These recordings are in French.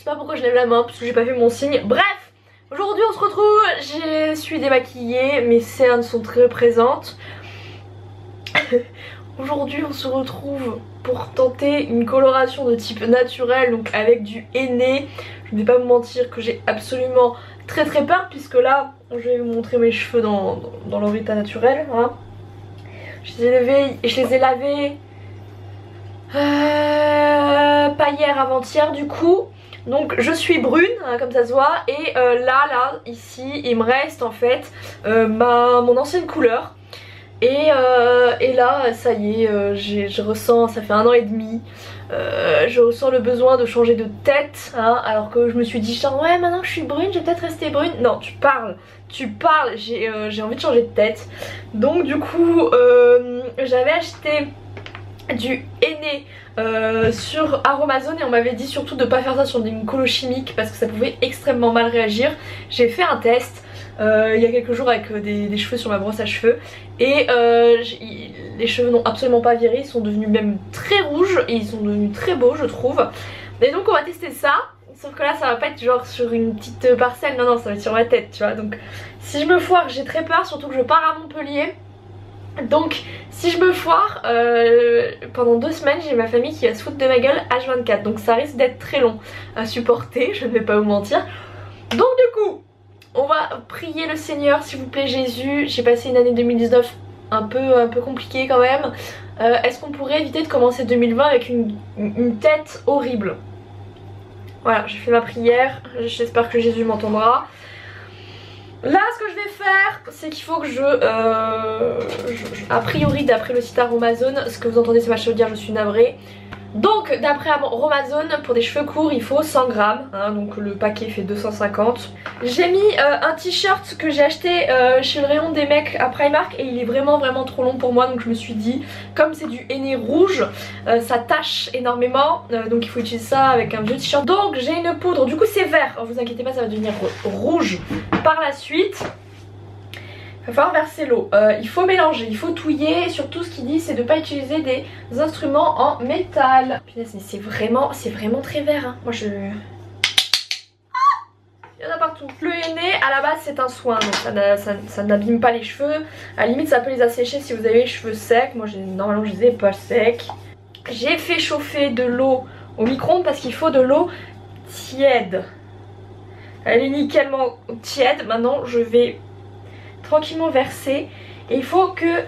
sais pas pourquoi je lève la main parce que j'ai pas fait mon signe. Bref, aujourd'hui on se retrouve, je suis démaquillée, mes cernes sont très présentes. Aujourd'hui on se retrouve pour tenter une coloration de type naturel, donc avec du henné. Je ne vais pas vous mentir que j'ai absolument très peur, puisque là je vais vous montrer mes cheveux dans leur état naturel, hein. Je les ai lavés pas hier, avant-hier du coup. Donc je suis brune, hein, comme ça se voit. Et là, ici, il me reste en fait mon ancienne couleur. Et là, ça y est, je ressens, ça fait 1 an et demi, je ressens le besoin de changer de tête, hein, alors que je me suis dit, genre, ouais, maintenant que je suis brune, je vais peut-être rester brune. Non, tu parles, j'ai envie de changer de tête. Donc du coup, j'avais acheté du henné sur Aromazone et on m'avait dit surtout de pas faire ça sur une colo chimique parce que ça pouvait extrêmement mal réagir. J'ai fait un test il y a quelques jours avec des cheveux sur ma brosse à cheveux et les cheveux n'ont absolument pas viré, ils sont devenus même très rouges et ils sont devenus très beaux, je trouve. Et donc on va tester ça, sauf que là ça va pas être genre sur une petite parcelle, non ça va être sur ma tête, tu vois. Donc si je me foire, j'ai très peur, surtout que je pars à Montpellier. Donc si je me foire, pendant 2 semaines j'ai ma famille qui va se foutre de ma gueule H24, donc ça risque d'être très long à supporter, je ne vais pas vous mentir. Donc du coup on va prier le Seigneur, s'il vous plaît Jésus. J'ai passé une année 2019 un peu compliquée quand même. Est-ce qu'on pourrait éviter de commencer 2020 avec une tête horrible? Voilà, j'ai fait ma prière, j'espère que Jésus m'entendra. Là ce que je vais faire, c'est qu'il faut que a priori d'après le site Aromazone, ce que vous entendez c'est ma chaudière, je suis navrée. Donc d'après Aromazone, pour des cheveux courts il faut 100 grammes, hein, donc le paquet fait 250. J'ai mis un t-shirt que j'ai acheté chez le rayon des mecs à Primark et il est vraiment trop long pour moi, donc je me suis dit comme c'est du henné rouge, ça tache énormément, donc il faut utiliser ça avec un vieux t-shirt. Donc j'ai une poudre, du coup c'est vert, oh, vous inquiétez pas ça va devenir rouge par la suite. Il va falloir verser l'eau, il faut mélanger, il faut touiller et surtout ce qu'il dit c'est de ne pas utiliser des instruments en métal. Punaise, mais c'est vraiment très vert, hein. Moi je... Il y en a partout. Le henné à la base c'est un soin, donc ça n'abîme pas les cheveux. À la limite ça peut les assécher si vous avez les cheveux secs. Moi normalement je les ai pas secs. J'ai fait chauffer de l'eau au micro-ondes parce qu'il faut de l'eau tiède. Elle est nickelement tiède, maintenant je vais tranquillement verser et il faut que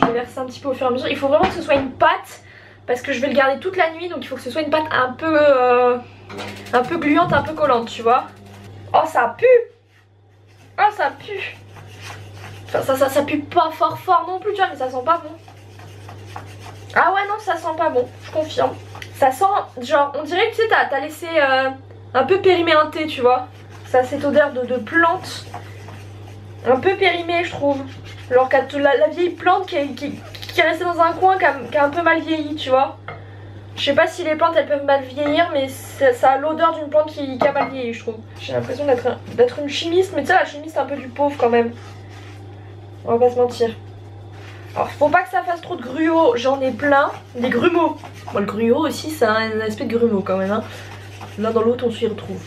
je vais verser un petit peu au fur et à mesure. Il faut vraiment que ce soit une pâte parce que je vais le garder toute la nuit, donc il faut que ce soit une pâte un peu gluante, un peu collante, tu vois. Oh ça pue, oh ça pue. Enfin, ça pue pas fort non plus, tu vois, mais ça sent pas bon. Ah ouais non ça sent pas bon, je confirme. Ça sent genre on dirait que tu sais t'as laissé un peu périmer un thé, tu vois. Ça a cette odeur de plante un peu périmée je trouve. Alors qu'à la vieille plante qui est restée dans un coin, qui a un peu mal vieilli, tu vois. Je sais pas si les plantes elles peuvent mal vieillir, mais ça a l'odeur d'une plante qui a mal vieilli je trouve. J'ai l'impression d'être une chimiste, mais tu sais la chimiste c'est un peu du pauvre quand même. On va pas se mentir. Alors faut pas que ça fasse trop de gruau, j'en ai plein. Des grumeaux. Bon le gruau aussi c'est un aspect de grumeau quand même, hein. L'un dans l'autre on s'y retrouve.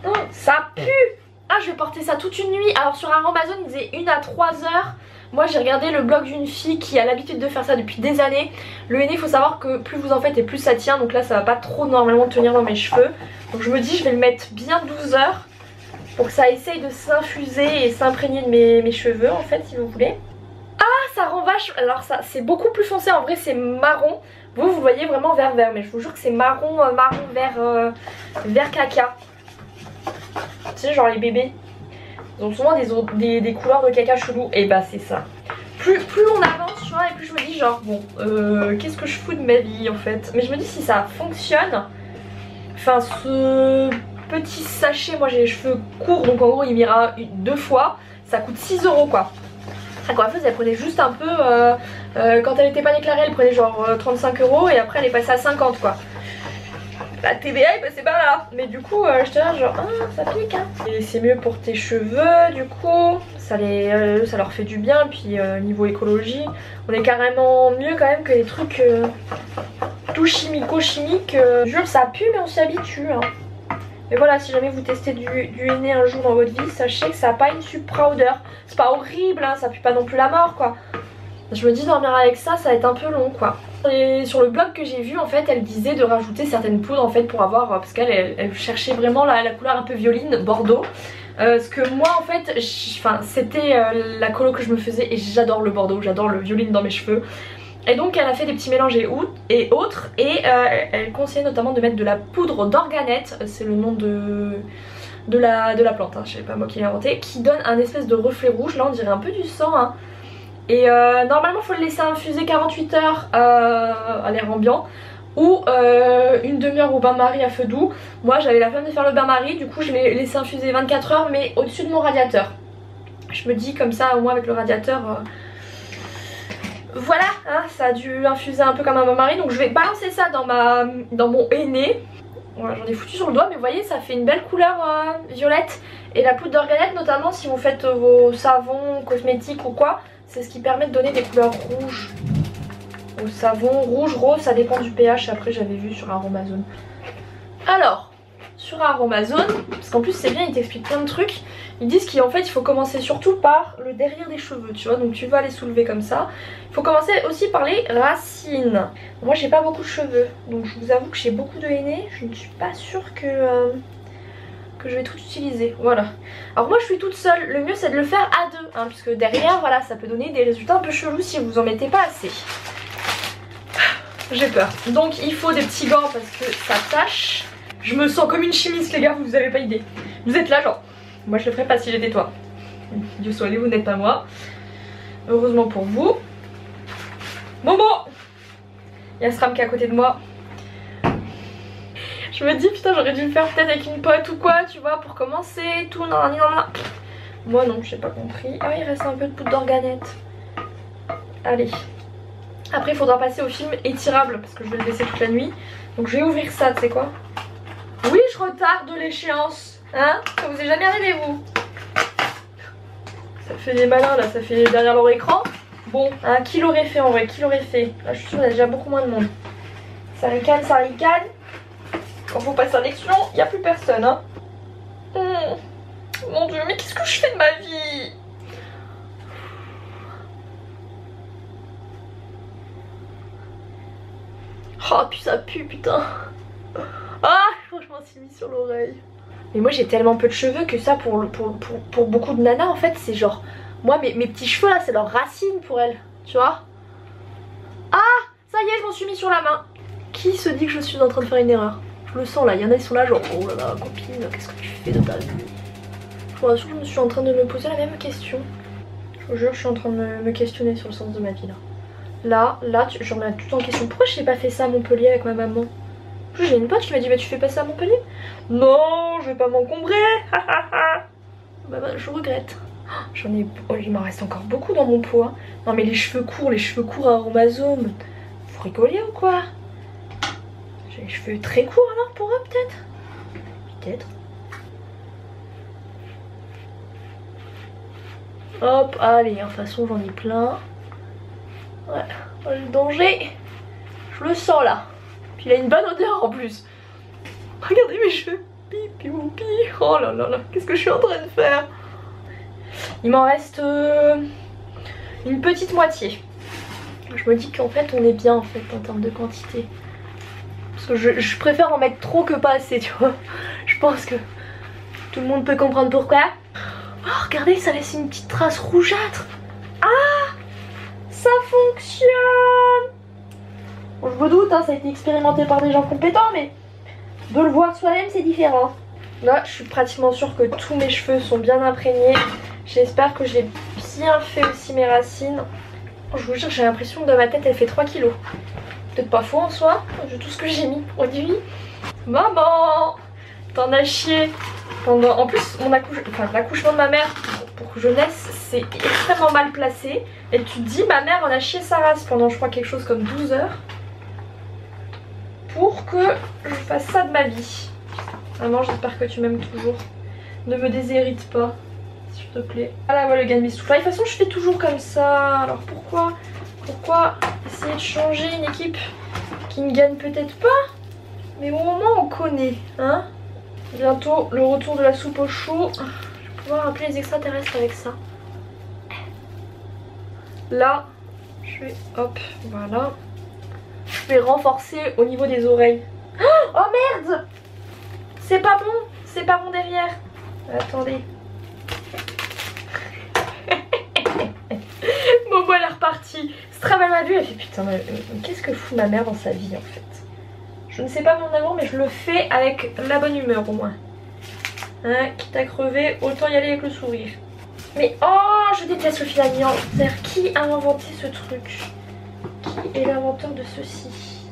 Oh, ça pue. Ah je vais porter ça toute une nuit. Alors sur Aromazone il disait 1 à 3 heures. Moi j'ai regardé le blog d'une fille qui a l'habitude de faire ça depuis des années. Le henné il faut savoir que plus vous en faites et plus ça tient. Donc là ça va pas trop normalement tenir dans mes cheveux. Donc je me dis je vais le mettre bien 12 heures pour que ça essaye de s'infuser et s'imprégner de mes cheveux en fait si vous voulez. Ah ça rend vache. Alors ça c'est beaucoup plus foncé, en vrai c'est marron. Vous voyez vraiment vert mais je vous jure que c'est marron vert caca. Tu sais genre les bébés ils ont souvent des couleurs de caca chelou, et bah c'est ça. Plus on avance tu vois et plus je me dis genre bon qu'est-ce que je fous de ma vie en fait. Mais je me dis si ça fonctionne, enfin ce petit sachet, moi j'ai les cheveux courts donc en gros il m'ira 2 fois, ça coûte 6 € quoi. La coiffeuse elle prenait juste un peu, quand elle était pas déclarée elle prenait genre 35 € et après elle est passée à 50 quoi. La TVA est passée par là. Mais du coup j'étais là genre ah ça pique hein. Et c'est mieux pour tes cheveux du coup. Ça leur fait du bien. Puis niveau écologie on est carrément mieux quand même que les trucs tout chimico-chimiques. Jure ça pue mais on s'y habitue hein. Mais voilà, si jamais vous testez du henné un jour dans votre vie, sachez que ça n'a pas une supra odeur. C'est pas horrible, hein, ça pue pas non plus la mort quoi. Je me dis dormir avec ça, ça va être un peu long quoi. Et sur le blog que j'ai vu en fait, elle disait de rajouter certaines poudres en fait pour avoir, parce qu'elle cherchait vraiment la couleur un peu violine, bordeaux. Ce que moi en fait, c'était la colo que je me faisais et j'adore le bordeaux, j'adore le violine dans mes cheveux. Et donc elle a fait des petits mélanges et autres et elle conseillait notamment de mettre de la poudre d'organette, c'est le nom de la plante, hein, je sais pas moi qui l'ai inventé, qui donne un espèce de reflet rouge, là on dirait un peu du sang hein. Et normalement il faut le laisser infuser 48 heures à l'air ambiant ou une demi-heure au bain-marie à feu doux. Moi j'avais la flemme de faire le bain-marie, du coup je l'ai laissé infuser 24 heures mais au-dessus de mon radiateur. Je me dis comme ça au moins avec le radiateur... Voilà, hein, ça a dû infuser un peu comme un bain-marie, donc je vais balancer ça dans mon henné. Voilà, j'en ai foutu sur le doigt, mais vous voyez ça fait une belle couleur violette. Et la poudre d'organette notamment si vous faites vos savons, cosmétiques ou quoi, c'est ce qui permet de donner des couleurs rouges au savon, rouge, rose, ça dépend du pH, après j'avais vu sur Aromazone. Alors, sur Aromazone, parce qu'en plus c'est bien, ils t'expliquent plein de trucs. Ils disent qu'en fait il faut commencer surtout par le derrière des cheveux, tu vois, donc tu vas les soulever comme ça. Il faut commencer aussi par les racines. Moi j'ai pas beaucoup de cheveux, donc je vous avoue que j'ai beaucoup de henné, je ne suis pas sûre que je vais tout utiliser, voilà. Alors moi je suis toute seule, le mieux c'est de le faire à deux, hein, puisque derrière, voilà, ça peut donner des résultats un peu chelous si vous en mettez pas assez. J'ai peur. Donc il faut des petits gants parce que ça tâche. Je me sens comme une chimiste les gars, vous avez pas idée. Vous êtes là genre... Moi je le ferais pas si j'étais toi. Dieu soit allé, vous n'êtes pas moi. Heureusement pour vous. Momo! Il y a Sram qui est à côté de moi. Je me dis putain j'aurais dû le faire peut-être avec une pote ou quoi tu vois pour commencer tout. Non. Moi non j'ai pas compris. Ah il reste un peu de poudre d'organette. Allez. Après il faudra passer au film étirable parce que je vais le laisser toute la nuit. Donc je vais ouvrir ça, tu sais quoi. Oui je retarde l'échéance. Hein? Ça vous est jamais arrivé vous? Ça fait des malins là, ça fait derrière leur écran. Bon, hein, qui l'aurait fait en vrai? Qui l'aurait fait? Là je suis sûre qu'il y a déjà beaucoup moins de monde. Ça ricane, ça ricane. Quand faut passer à l'élection, il n'y a plus personne hein. Mon dieu, mais qu'est-ce que je fais de ma vie? Oh puis ça pue putain. Ah franchement c'est mis sur l'oreille. Mais moi j'ai tellement peu de cheveux que ça pour beaucoup de nanas en fait c'est genre... Moi mes petits cheveux là c'est leurs racines pour elles, tu vois. Ah ça y est je m'en suis mis sur la main. Qui se dit que je suis en train de faire une erreur? Je le sens là, il y en a qui sont là genre oh là là copine qu'est-ce que tu fais de ta vie? Je vous rassure je me suis en train de me poser la même question. Je vous jure je suis en train de me questionner sur le sens de ma vie là. Là je remets tout en question. Pourquoi je n'ai pas fait ça à Montpellier avec ma maman? J'ai une pote qui m'a dit bah tu fais pas ça à Montpellier? Non je vais pas m'encombrer. Bah je regrette. J'en ai... Oh, il m'en reste encore beaucoup dans mon pot hein. Non mais les cheveux courts à Aromazone. Vous rigolez ou quoi? J'ai les cheveux très courts alors pour eux peut-être. Peut-être. Hop allez de toute façon j'en ai plein. Ouais le danger. Je le sens là. Puis il a une bonne odeur en plus. Regardez mes cheveux. Pipi woupi. Oh là là là. Qu'est-ce que je suis en train de faire? Il m'en reste une petite moitié. Je me dis qu'en fait on est bien en fait en termes de quantité. Parce que je préfère en mettre trop que pas assez tu vois. Je pense que tout le monde peut comprendre pourquoi. Oh regardez ça laisse une petite trace rougeâtre. Ah ça fonctionne. Bon, je me doute, hein, ça a été expérimenté par des gens compétents, mais de le voir soi-même, c'est différent. Là, je suis pratiquement sûre que tous mes cheveux sont bien imprégnés. J'espère que j'ai bien fait aussi mes racines. Je vous jure, j'ai l'impression que dans ma tête, elle fait 3 kilos. Peut-être pas faux en soi, vu tout ce que j'ai mis produit. Maman, t'en as chié. En plus, l'accouchement de ma mère, pour que je naisse, c'est extrêmement mal placé. Et tu te dis, ma mère en a chié sa race pendant, je crois, quelque chose comme 12 heures. Pour que je fasse ça de ma vie. Maman j'espère que tu m'aimes toujours. Ne me déshérite pas s'il te plaît. Voilà moi le gain de mes souffles. De toute façon je fais toujours comme ça. Alors pourquoi essayer de changer une équipe qui ne gagne peut-être pas? Mais au moment on connaît hein. Bientôt le retour de la soupe au chou. Je vais pouvoir appeler les extraterrestres avec ça. Là, je vais, hop, voilà. Je vais renforcer au niveau des oreilles. Oh merde! C'est pas bon derrière. Attendez. Momo elle est repartie. Strabel m'a vu, elle fait putain mais qu'est-ce que fout ma mère dans sa vie en fait. Je ne sais pas mon amour mais je le fais avec la bonne humeur au moins. Hein, quitte à crever, autant y aller avec le sourire. Mais oh je déteste le fil à amiante. Qui a inventé ce truc? Qui est l'inventeur de ceci?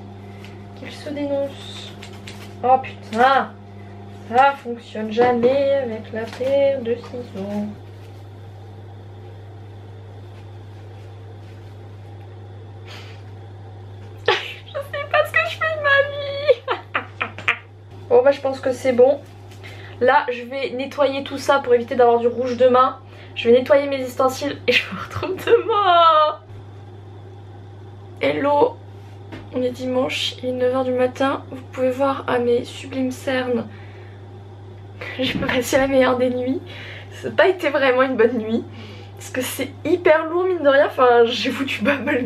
Qu'il se dénonce. Oh putain. Ça fonctionne jamais avec la paire de ciseaux. Bon bah je pense que c'est bon. Là je vais nettoyer tout ça pour éviter d'avoir du rouge demain. Je vais nettoyer mes ustensiles et je vous retrouve demain. Hello, on est dimanche, il est 9 h du matin. Vous pouvez voir à mes sublimes cernes que j'ai pas passé la meilleure des nuits. Ça n'a pas été vraiment une bonne nuit. Parce que c'est hyper lourd mine de rien. Enfin j'ai foutu pas mal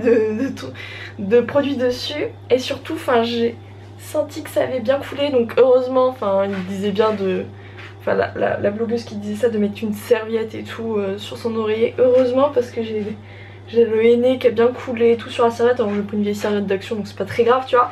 de produits dessus. Et surtout enfin j'ai senti que ça avait bien coulé. Donc heureusement, enfin il disait bien de... Enfin la blogueuse qui disait ça de mettre une serviette et tout sur son oreiller. Heureusement parce que j'ai le henné qui a bien coulé et tout sur la serviette. Alors j'ai pris une vieille serviette d'action donc c'est pas très grave tu vois.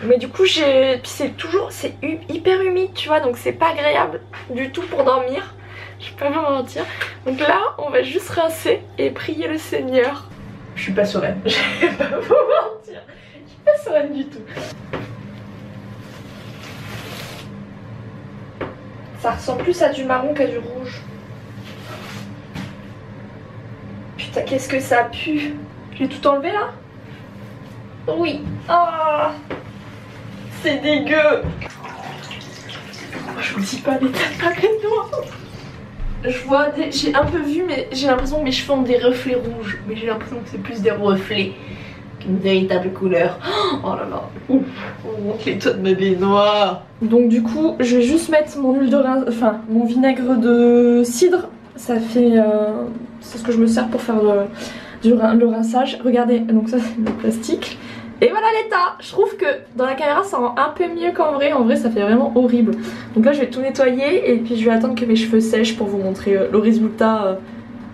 Mais du coup j'ai... Puis c'est hyper humide tu vois. Donc c'est pas agréable du tout pour dormir. Je vais pas vous mentir. Donc là on va juste rincer et prier le Seigneur. Je suis pas sereine. Je vais pas vous mentir. Je suis pas sereine du tout. Ça ressemble plus à du marron qu'à du rouge. Putain, qu'est-ce que ça pue. J'ai tout enlevé là? Oui. Ah, c'est dégueu. Je vous dis pas l'état de ma baignoire. Je vois j'ai un peu vu mais j'ai l'impression que mes cheveux ont des reflets rouges. Mais j'ai l'impression que c'est plus des reflets qu'une véritable couleur. Oh là là. Ouf. Oh, l'état de ma baignoire. Donc du coup je vais juste mettre mon huile de enfin mon vinaigre de cidre. Ça fait c'est ce que je me sers pour faire le rinçage. Regardez, donc ça c'est le plastique. Et voilà l'état. Je trouve que dans la caméra ça rend un peu mieux qu'en vrai. En vrai ça fait vraiment horrible. Donc là je vais tout nettoyer et puis je vais attendre que mes cheveux sèchent pour vous montrer le résultat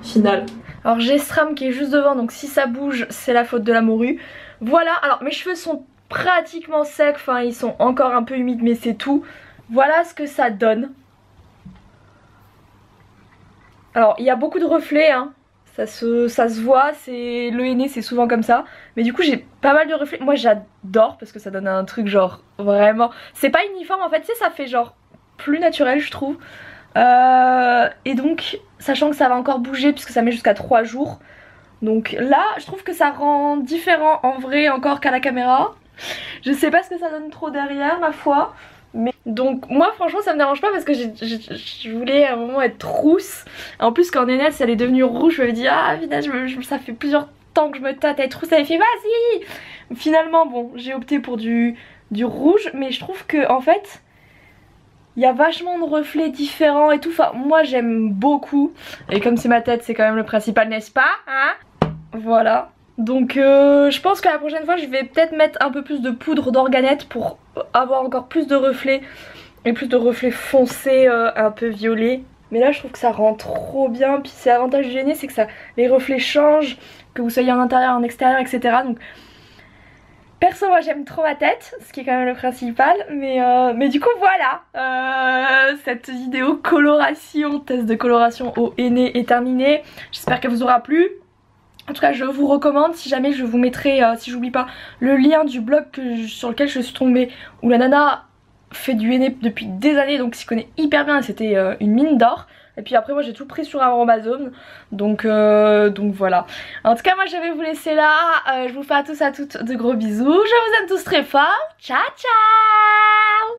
final. Alors j'ai Stram qui est juste devant, donc si ça bouge c'est la faute de la morue. Voilà, alors mes cheveux sont pratiquement secs, enfin ils sont encore un peu humides mais c'est tout. Voilà ce que ça donne. Alors il y a beaucoup de reflets hein. Ça se voit, le henné c'est souvent comme ça. Mais du coup j'ai pas mal de reflets. Moi j'adore parce que ça donne un truc genre vraiment... C'est pas uniforme en fait, tu sais, ça fait genre plus naturel je trouve. Et donc sachant que ça va encore bouger puisque ça met jusqu'à 3 jours. Donc là je trouve que ça rend différent en vrai encore qu'à la caméra. Je sais pas ce que ça donne trop derrière ma foi. Mais donc moi franchement ça me dérange pas parce que je voulais à un moment être rousse. En plus quand Nénette elle est devenue rouge je me dis ah putain ça fait plusieurs temps que je me tâte à être rousse. Elle fait vas-y. Finalement bon j'ai opté pour du rouge mais je trouve que en fait il y a vachement de reflets différents et tout. Enfin moi j'aime beaucoup. Et comme c'est ma tête c'est quand même le principal n'est-ce pas hein. Voilà. Donc je pense que la prochaine fois je vais peut-être mettre un peu plus de poudre d'organette pour avoir encore plus de reflets et plus de reflets foncés un peu violets. Mais là je trouve que ça rend trop bien. Puis c'est l'avantage du henné c'est que les reflets changent, que vous soyez en intérieur, en extérieur etc. Donc perso moi j'aime trop ma tête, ce qui est quand même le principal. Mais du coup voilà, cette vidéo coloration, test de coloration au henné est terminée. J'espère qu'elle vous aura plu. En tout cas je vous recommande, si jamais je vous mettrai, si j'oublie pas, le lien du blog sur lequel je suis tombée, où la nana fait du henné depuis des années, donc s'y connaît hyper bien, c'était une mine d'or. Et puis après moi j'ai tout pris sur Amazon, donc voilà. En tout cas moi je vais vous laisser là, je vous fais à tous à toutes de gros bisous, je vous aime tous très fort, ciao ciao.